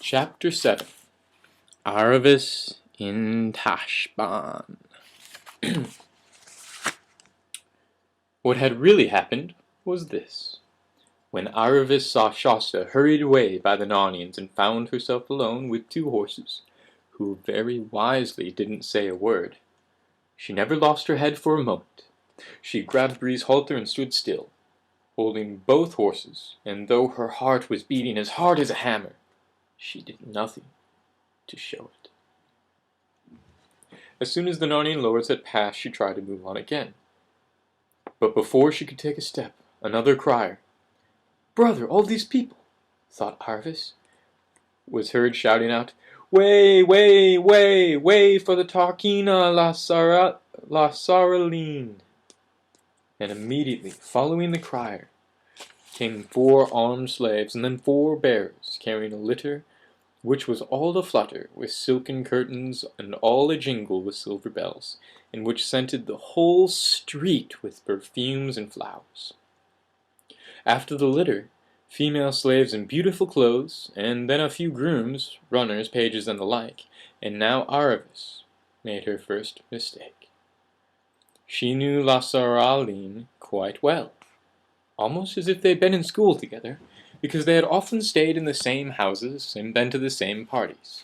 Chapter 7 Aravis in Tashbaan. What had really happened was this. When Aravis saw Shasta hurried away by the Narnians and found herself alone with 2 horses, who very wisely didn't say a word, she never lost her head for a moment. She grabbed Bree's halter and stood still, holding both horses, and though her heart was beating as hard as a hammer, she did nothing to show it. As soon as the Narnian lords had passed, she tried to move on again. But before she could take a step, another crier, "Brother, all these people," thought Aravis, was heard shouting out, "Way, way, way, way for the Tarkina la Saraline." And immediately following the crier came 4 armed slaves and then 4 bearers carrying a litter which was all aflutter with silken curtains and all a jingle with silver bells, and which scented the whole street with perfumes and flowers. After the litter, female slaves in beautiful clothes, and then a few grooms, runners, pages, and the like, and now Aravis made her first mistake. She knew La Saraline quite well, almost as if they'd been in school together, because they had often stayed in the same houses and been to the same parties.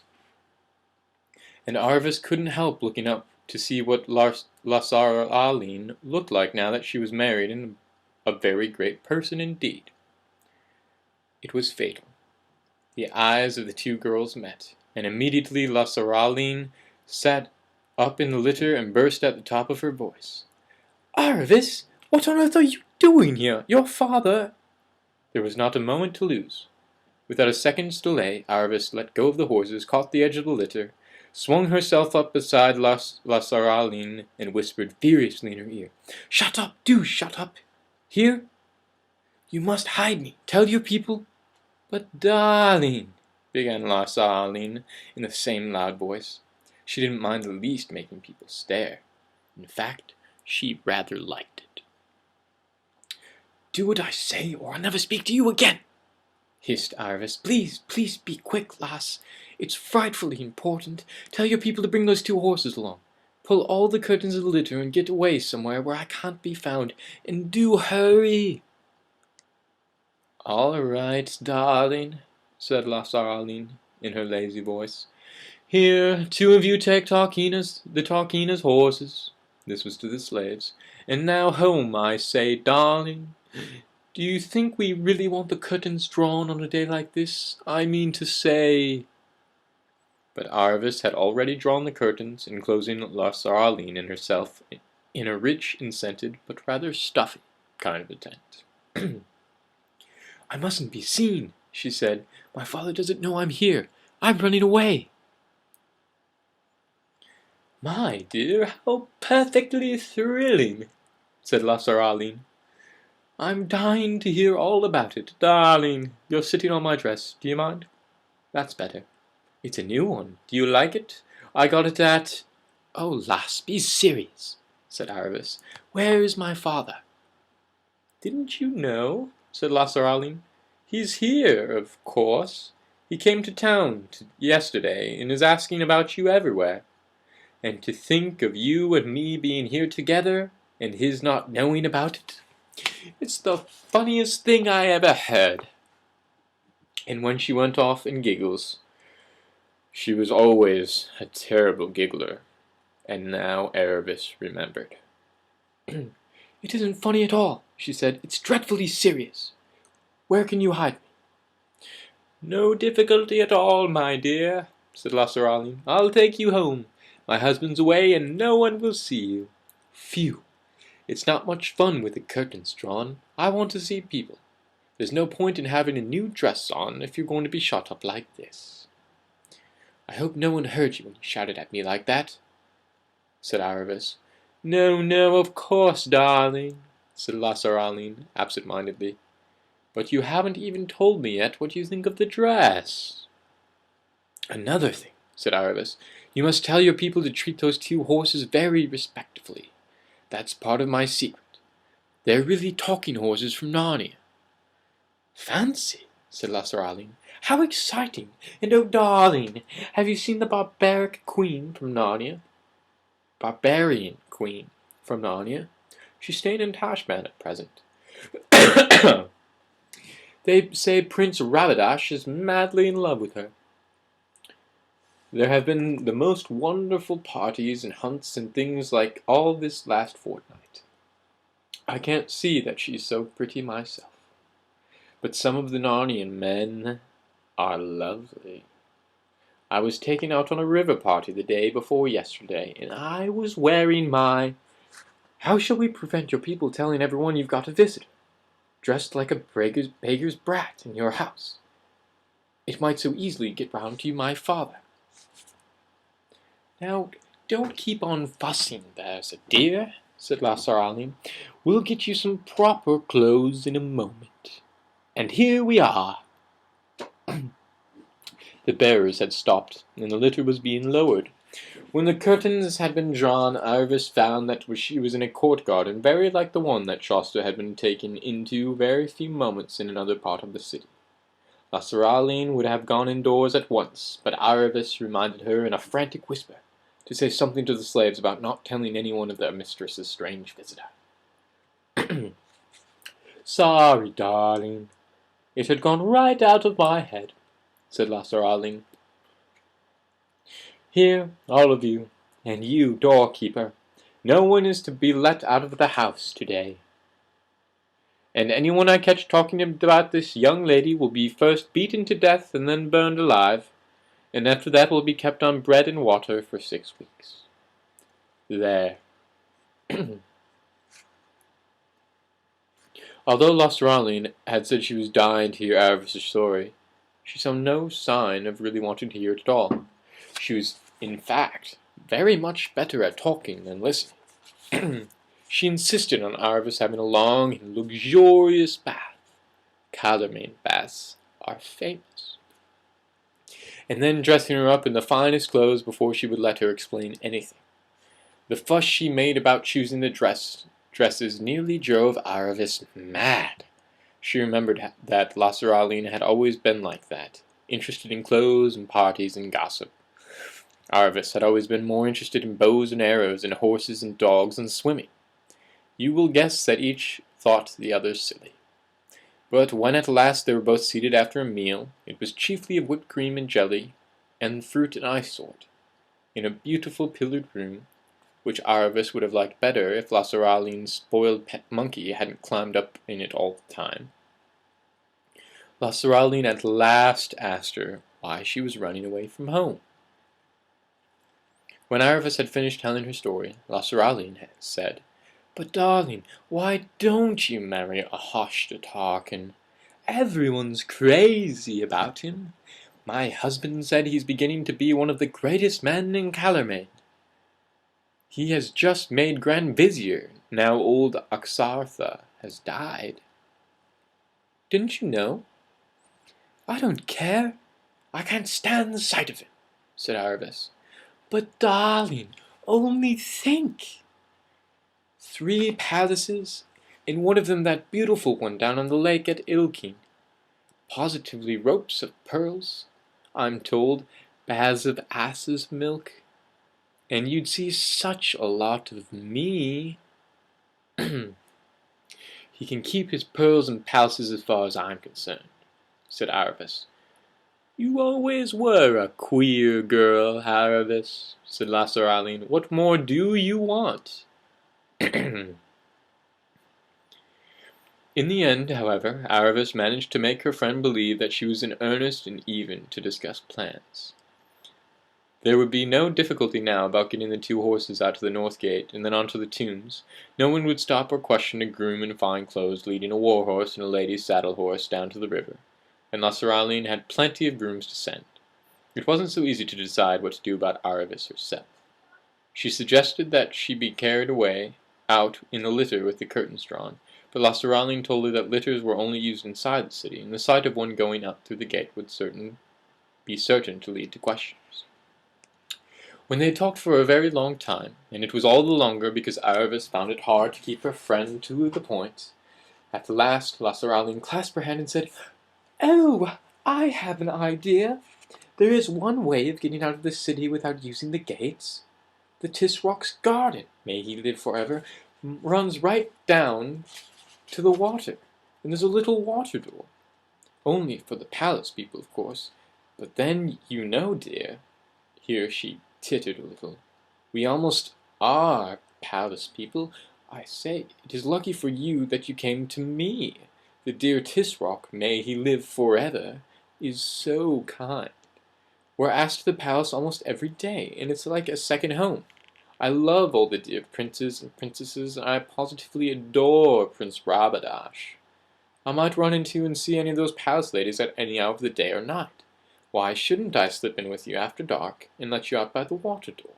And Aravis couldn't help looking up to see what La Saraline looked like now that she was married and a very great person indeed. It was fatal. The eyes of the 2 girls met, and immediately La Saraline sat up in the litter and burst at the top of her voice. "Aravis, what on earth are you doing here? Your father—" There was not a moment to lose. Without a second's delay, Aravis let go of the horses, caught the edge of the litter, swung herself up beside La Saraline, and whispered furiously in her ear, "Shut up! Do shut up! Here? You must hide me. Tell your people—" "But, darling," began La Saraline in the same loud voice. She didn't mind the least making people stare. In fact, she rather liked it. "Do what I say, or I'll never speak to you again," hissed Aravis. "Please, please be quick, lass. It's frightfully important. Tell your people to bring those 2 horses along. Pull all the curtains of the litter and get away somewhere where I can't be found. And do hurry." "All right, darling," said La Saraline in her lazy voice. "Here, 2 of you take the Tarkina's horses." This was to the slaves. "And now home, I say, darling. Do you think we really want the curtains drawn on a day like this? I mean to say—" But Aravis had already drawn the curtains, enclosing La Saraline and herself in a rich and scented, but rather stuffy kind of a tent. "I mustn't be seen," she said. "My father doesn't know I'm here. I'm running away." "My dear, how perfectly thrilling," said La Saraline. "I'm dying to hear all about it. Darling, you're sitting on my dress. Do you mind? That's better. It's a new one. Do you like it? I got it at—" "Oh, lass, be serious," said Aravis. "Where is my father?" "Didn't you know?" said La Saraline. "He's here, of course. He came to town yesterday and is asking about you everywhere. And to think of you and me being here together, and his not knowing about it. It's the funniest thing I ever heard." And when she went off in giggles, she was always a terrible giggler, and now Aravis remembered. "It isn't funny at all," she said. "It's dreadfully serious. Where can you hide me?" "No difficulty at all, my dear," said La Saraline. "I'll take you home. My husband's away, and no one will see you." "Phew! It's not much fun with the curtains drawn. I want to see people. There's no point in having a new dress on if you're going to be shut up like this." "I hope no one heard you when you shouted at me like that," said Aravis. "No, no, of course, darling," said La Saraline absent-mindedly. "But you haven't even told me yet what you think of the dress." "Another thing," said Aravis. "You must tell your people to treat those 2 horses very respectfully. That's part of my secret. They're really talking horses from Narnia." "Fancy," said La Saraline. How exciting! And oh, darling, have you seen the barbaric queen from Narnia? Barbarian queen from Narnia? She's staying in Tashman at present. They say Prince Ravidash is madly in love with her. There have been the most wonderful parties and hunts and things like all this last fortnight. I can't see that she's so pretty myself, but some of the Narnian men are lovely. I was taken out on a river party the day before yesterday, and I was wearing my... How shall we prevent your people telling everyone you've got a visitor, dressed like a beggar's brat in your house? It might so easily get round to my father. Now, don't keep on fussing, there's a dear, said Lasaraline. We'll get you some proper clothes in a moment. And here we are. The bearers had stopped, and the litter was being lowered. When the curtains had been drawn, Arvis found that she was in a court garden very like the one that Shasta had been taken into very few moments in another part of the city. Lasaraline would have gone indoors at once, but Arvis reminded her in a frantic whisper to say something to the slaves about not telling anyone of their mistress's strange visitor. Sorry, darling. It had gone right out of my head, said Lasaraline. Here, all of you, and you, doorkeeper, no one is to be let out of the house today. And anyone I catch talking about this young lady will be first beaten to death and then burned alive, and after that will be kept on bread and water for 6 weeks. There. Although Lasaraline had said she was dying to hear Arvis's story, she saw no sign of really wanting to hear it at all. She was, in fact, very much better at talking than listening. She insisted on Arvis having a long and luxurious bath. Calormain baths are famous. And then dressing her up in the finest clothes before she would let her explain anything. The fuss she made about choosing the dresses nearly drove Arvis mad. She remembered that Lasaraline had always been like that, interested in clothes and parties and gossip. Arvis had always been more interested in bows and arrows and horses and dogs and swimming. You will guess that each thought the other silly. But when at last they were both seated after a meal, it was chiefly of whipped cream and jelly, and fruit and ice sort, in a beautiful pillared room, which Arvis would have liked better if Lasaraline's spoiled pet monkey hadn't climbed up in it all the time. Lasaraline at last asked her why she was running away from home. When Arvis had finished telling her story, Lasaraline said, But darling, why don't you marry a Hoshta-Tarkin? Everyone's crazy about him. My husband said he's beginning to be one of the greatest men in Calormain. He has just made Grand Vizier, now old Axartha has died. Didn't you know? I don't care. I can't stand the sight of him, said Arvis. But darling, only think. 3 palaces, and one of them that beautiful one down on the lake at Ilkeen. Positively ropes of pearls, I'm told, baths of ass's milk. And you'd see such a lot of me. He can keep his pearls and palaces as far as I'm concerned, said Arvis. You always were a queer girl, Arvis, said Lasaraline. What more do you want? In the end, however, Arvis managed to make her friend believe that she was in earnest and even to discuss plans. There would be no difficulty now about getting the 2 horses out to the north gate and then onto the tombs. No one would stop or question a groom in fine clothes leading a war horse and a lady's saddle horse down to the river, and Lasaraline had plenty of grooms to send. It wasn't so easy to decide what to do about Arvis herself. She suggested that she be carried away out in a litter with the curtains drawn, but Lasaraline told her that litters were only used inside the city, and the sight of one going out through the gate would be certain to lead to questions. When they talked for a very long time, and it was all the longer because Arvis found it hard to keep her friend to the point, at last Lasaraline clasped her hand and said, Oh, I have an idea. There is one way of getting out of the city without using the gates. The Tisrock's garden, may he live forever, runs right down to the water, and there's a little water door. Only for the palace people, of course. But then, you know, dear," here she tittered a little, "we almost are palace people. I say, it is lucky for you that you came to me. The dear Tisrock, may he live forever, is so kind. We're asked to the palace almost every day, and it's like a second home. I love all the dear princes and princesses, and I positively adore Prince Rabadash. I might run into and see any of those palace ladies at any hour of the day or night. Why shouldn't I slip in with you after dark and let you out by the water door?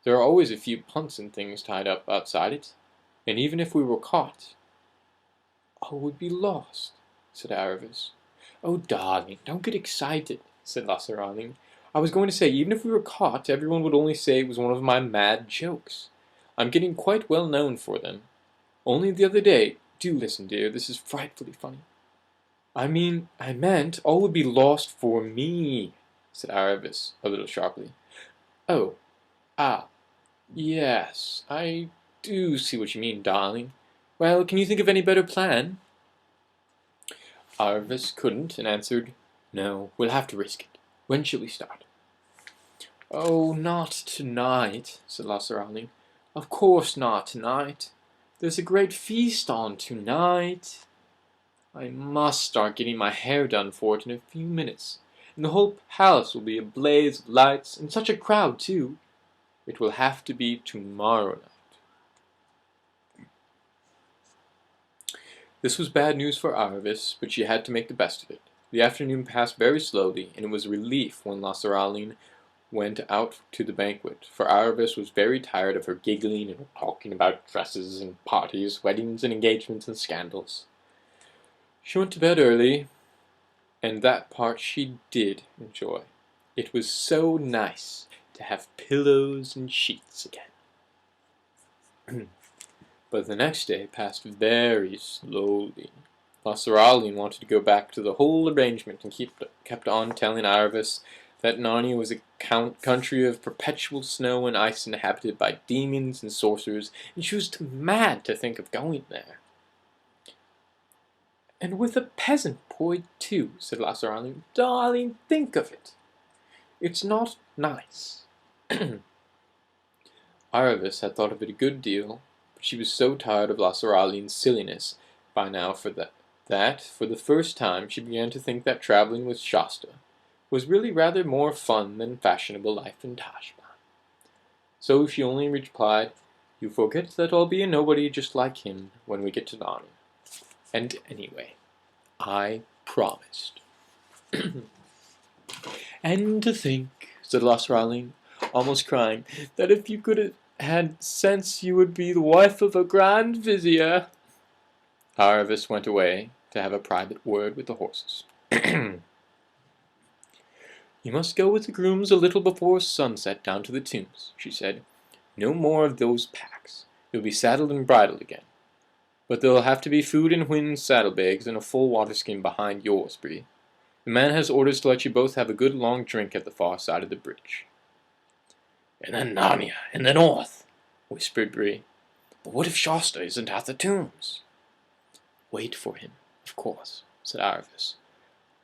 There are always a few punts and things tied up outside it, and even if we were caught, all would be lost," said Aravis. "Oh, darling, don't get excited," said Lasaraling. "I was going to say, even if we were caught, everyone would only say it was one of my mad jokes. I'm getting quite well known for them. Only the other day, do listen, dear, this is frightfully funny." I meant all would be lost for me," said Aravis, a little sharply. "Oh, ah, yes, I do see what you mean, darling. Well, can you think of any better plan?" Aravis couldn't, and answered, "No, we'll have to risk it. When shall we start?" "Oh, not tonight," said Lasaraling. "Of course not tonight. There's a great feast on tonight. I must start getting my hair done for it in a few minutes, and the whole palace will be a blaze of lights, and such a crowd, too. It will have to be tomorrow night." This was bad news for Aravis, but she had to make the best of it. The afternoon passed very slowly, and it was a relief when Lasaraling went out to the banquet, for Aravis was very tired of her giggling and talking about dresses and parties, weddings and engagements and scandals. She went to bed early, and that part she did enjoy. It was so nice to have pillows and sheets again. But the next day passed very slowly. Lasaraling wanted to go back to the whole arrangement, and kept on telling Aravis that Narnia was a country of perpetual snow and ice inhabited by demons and sorcerers, and she was too mad to think of going there. "And with a peasant boy, too," said Lasaraling. "Darling, think of it. It's not nice." Aravis had thought of it a good deal, but she was so tired of Lasaraling's silliness by now that, for the first time, she began to think that traveling with Shasta was really rather more fun than fashionable life in Tashbaan. So she only replied, "You forget that I'll be a nobody just like him when we get to Narnia. And anyway, I promised." "And to think," said Lasaraling, almost crying, "that if you could have had sense you would be the wife of a Grand Vizier." Aravis went away to have a private word with the horses. "You must go with the grooms a little before sunset down to the tombs," she said. "No more of those packs. You'll be saddled and bridled again. But there'll have to be food in Hwin's saddlebags and a full waterskin behind yours, Bree. The man has orders to let you both have a good long drink at the far side of the bridge." "And then Narnia, in the north," whispered Bree. "But what if Shasta isn't at the tombs?" "Wait for him, of course," said Aravis.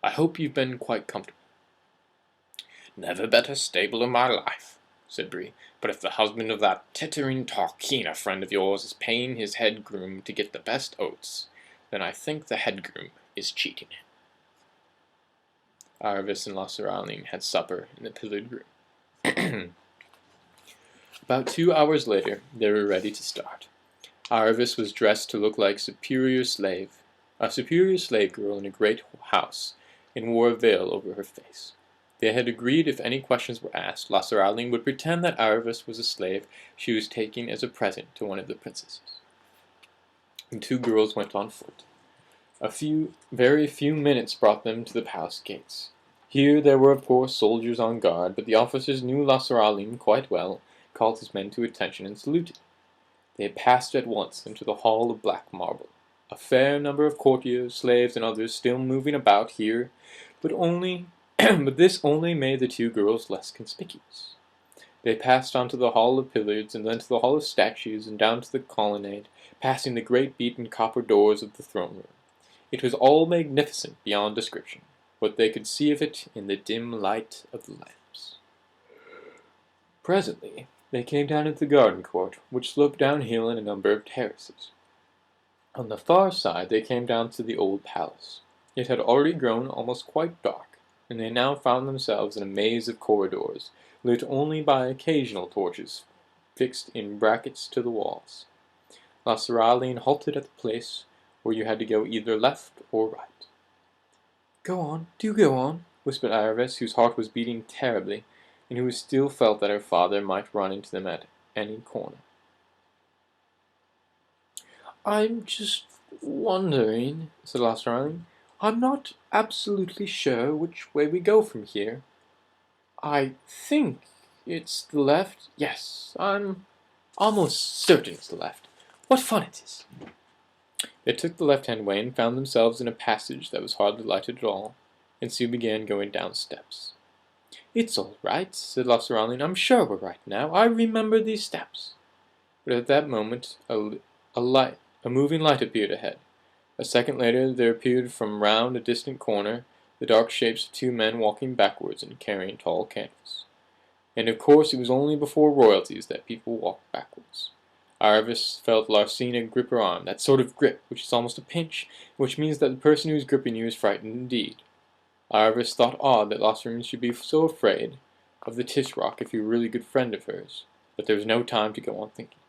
"I hope you've been quite comfortable." "Never better stable in my life," said Bree. "But if the husband of that tittering Tarkina friend of yours is paying his head groom to get the best oats, then I think the head groom is cheating him." Aravis and Lasaraling had supper in the pillared room. About 2 hours later, they were ready to start. Aravis was dressed to look like a superior slave girl in a great house, and wore a veil over her face. They had agreed if any questions were asked, Lasaraling would pretend that Aravis was a slave she was taking as a present to one of the princesses. The two girls went on foot. Very few minutes brought them to the palace gates. Here there were of course soldiers on guard, but the officers knew Lasaraling quite well, called his men to attention, and saluted. They passed at once into the hall of black marble. A fair number of courtiers, slaves, and others still moving about here, but this only made the two girls less conspicuous. They passed on to the hall of pillars, and then to the hall of statues, and down to the colonnade, passing the great beaten copper doors of the throne room. It was all magnificent beyond description, what they could see of it in the dim light of the lamps. Presently they came down into the garden court, which sloped downhill in a number of terraces. On the far side they came down to the old palace. It had already grown almost quite dark, and they now found themselves in a maze of corridors, lit only by occasional torches fixed in brackets to the walls. La Seraline halted at the place where you had to go either left or right. "Go on, do go on," whispered Aravis, whose heart was beating terribly, and who still felt that her father might run into them at any corner. "I'm just wondering," said La Seraline. "I'm not absolutely sure which way we go from here. I think it's the left. Yes, I'm almost certain it's the left. What fun it is!" They took the left-hand way and found themselves in a passage that was hardly lighted at all, and soon began going down steps. "It's all right," said La Seraline. "I'm sure we're right now. I remember these steps." But at that moment a moving light appeared ahead. A second later there appeared from round a distant corner the dark shapes of two men walking backwards and carrying tall candles. And of course it was only before royalties that people walked backwards. Aravis felt Larsina grip her arm, that sort of grip which is almost a pinch, which means that the person who is gripping you is frightened indeed. Aravis thought odd that Larsina should be so afraid of the Tisroc if he were really a good friend of hers, but there was no time to go on thinking.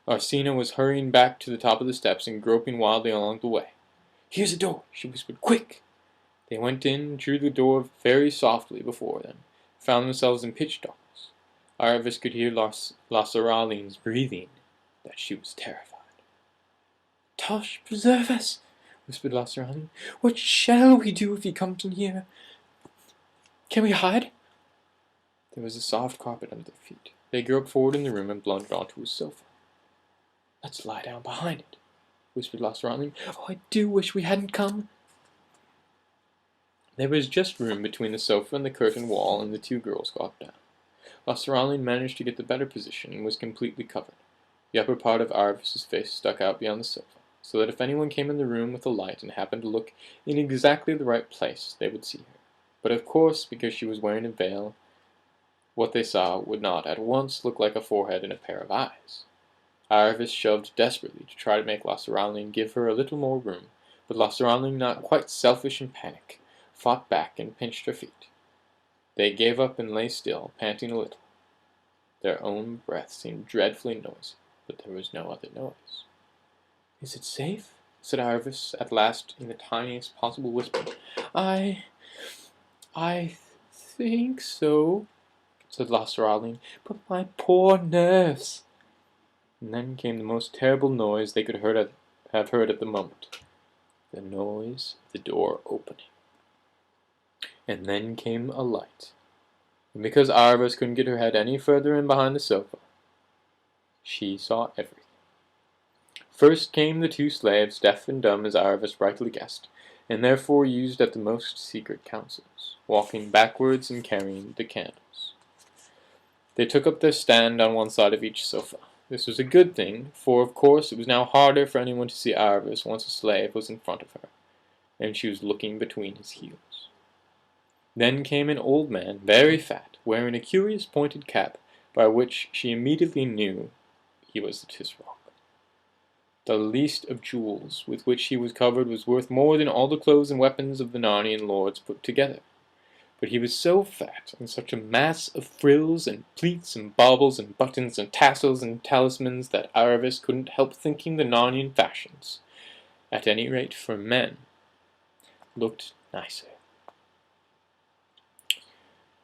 Larsina was hurrying back to the top of the steps and groping wildly along the way. "Here's a door," she whispered. "Quick!" They went in and drew the door very softly before them, found themselves in pitch darkness. Aravis could hear La Seraline's breathing, that she was terrified. "Tosh, preserve us," whispered La Seraline. "What shall we do if he comes in here? Can we hide?" There was a soft carpet under their feet. They groped forward in the room and blundered onto a sofa. "Let's lie down behind it," whispered La Seraline. "Oh, I do wish we hadn't come." There was just room between the sofa and the curtain wall, and the two girls got down. La Seraline managed to get the better position and was completely covered. The upper part of Aravis's face stuck out beyond the sofa, so that if anyone came in the room with a light and happened to look in exactly the right place, they would see her. But of course, because she was wearing a veil, what they saw would not at once look like a forehead and a pair of eyes. Aravis shoved desperately to try to make La Seraline give her a little more room, but La Seraline, not quite selfish in panic, fought back and pinched her feet. They gave up and lay still, panting a little. Their own breath seemed dreadfully noisy, but there was no other noise. "Is it safe?" said Aravis at last in the tiniest possible whisper. I think so," said La Seraline, "but my poor nerves." And then came the most terrible noise they could have heard at the moment, the noise of the door opening. And then came a light, and because Aravis couldn't get her head any further in behind the sofa, she saw everything. First came the two slaves, deaf and dumb as Aravis rightly guessed, and therefore used at the most secret councils, walking backwards and carrying the candles. They took up their stand on one side of each sofa. This was a good thing, for of course it was now harder for anyone to see Aravis once a slave was in front of her, and she was looking between his heels. Then came an old man, very fat, wearing a curious pointed cap, by which she immediately knew he was the Tisroc. The least of jewels with which he was covered was worth more than all the clothes and weapons of the Narnian lords put together. But he was so fat, and such a mass of frills and pleats and baubles and buttons and tassels and talismans, that Aravis couldn't help thinking the Narnian fashions, at any rate for men, looked nicer.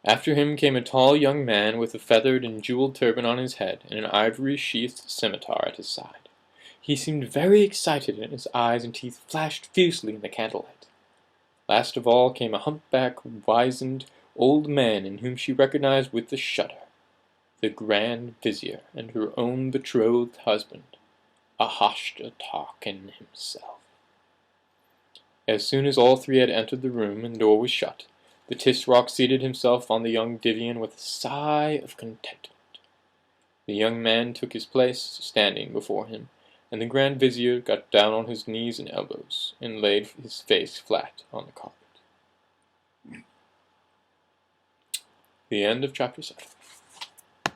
After him came a tall young man with a feathered and jeweled turban on his head and an ivory-sheathed scimitar at his side. He seemed very excited, and his eyes and teeth flashed fiercely in the candlelight. Last of all came a humpback, wizened old man in whom she recognized with a shudder the Grand Vizier and her own betrothed husband, Ahashta Tarkin himself. As soon as all three had entered the room and the door was shut, The Tisroc seated himself on the young Divian with a sigh of contentment. The young man took his place, standing before him, and the Grand Vizier got down on his knees and elbows, and laid his face flat on the carpet. The end of chapter 7.